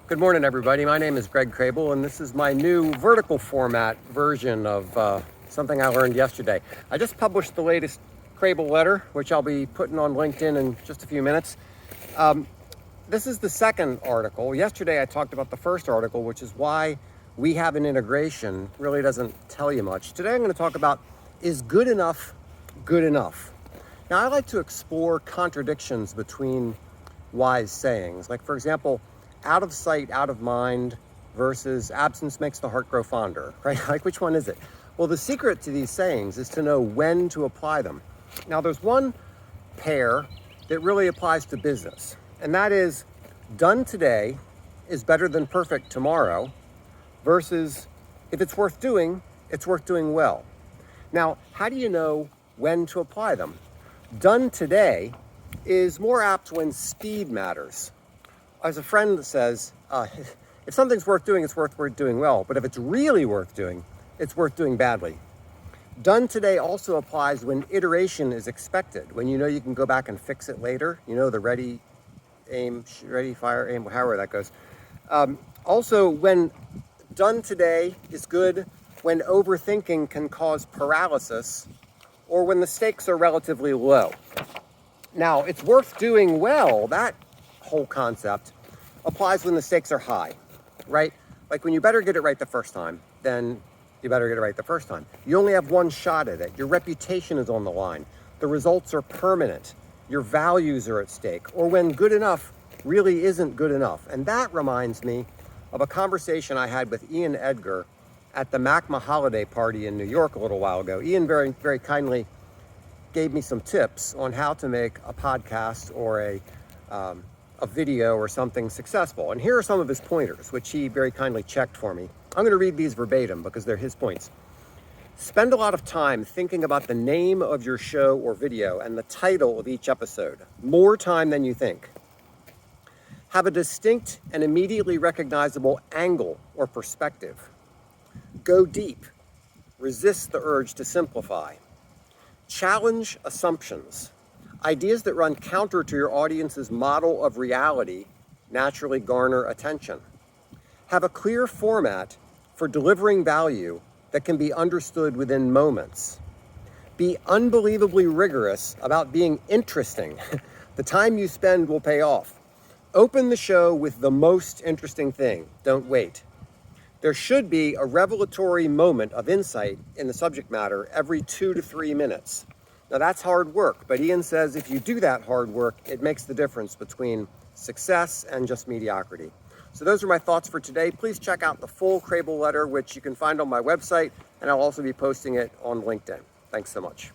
Good morning, everybody. My name is Greg Crable, and this is my new vertical format version of something I learned yesterday. I just published the latest Crable letter, which I'll be putting on LinkedIn in just a few minutes. This is the second article. Yesterday, I talked about the first article, which is why we have an integration. Really doesn't tell you much. Today, I'm going to talk about, is good enough good enough? Now, I like to explore contradictions between wise sayings. Like, for example, out of sight, out of mind versus absence makes the heart grow fonder, right? Like, which one is it? Well, the secret to these sayings is to know when to apply them. Now, there's one pair that really applies to business, and that is done today is better than perfect tomorrow versus if it's worth doing well. Now, how do you know when to apply them? Done today is more apt when speed matters. As a friend says, if something's worth doing, it's worth doing well. But if it's really worth doing, it's worth doing badly. Done today also applies when iteration is expected, when you know you can go back and fix it later. You know, the ready, aim, ready, fire, aim, however that goes. Also, when done today is good when overthinking can cause paralysis or when the stakes are relatively low. Now, it's worth doing well, that whole concept applies when the stakes are high, right? Like when you better get it right the first time, then you better get it right the first time. You only have one shot at it. Your reputation is on the line. The results are permanent. Your values are at stake. Or when good enough really isn't good enough. And that reminds me of a conversation I had with Ian Edgar at the MACMA holiday party in New York a little while ago. Ian very, very kindly gave me some tips on how to make a podcast or a video or something successful. And here are some of his pointers, which he very kindly checked for me. I'm going to read these verbatim because they're his points. Spend a lot of time thinking about the name of your show or video and the title of each episode. More time than you think. Have a distinct and immediately recognizable angle or perspective. Go deep. Resist the urge to simplify. Challenge assumptions. Ideas that run counter to your audience's model of reality naturally garner attention. Have a clear format for delivering value that can be understood within moments. Be unbelievably rigorous about being interesting. The time you spend will pay off. Open the show with the most interesting thing. Don't wait. There should be a revelatory moment of insight in the subject matter every 2 to 3 minutes. Now, that's hard work, but Ian says if you do that hard work, it makes the difference between success and just mediocrity. So those are my thoughts for today. Please check out the full Crable letter, which you can find on my website, and I'll also be posting it on LinkedIn. Thanks so much.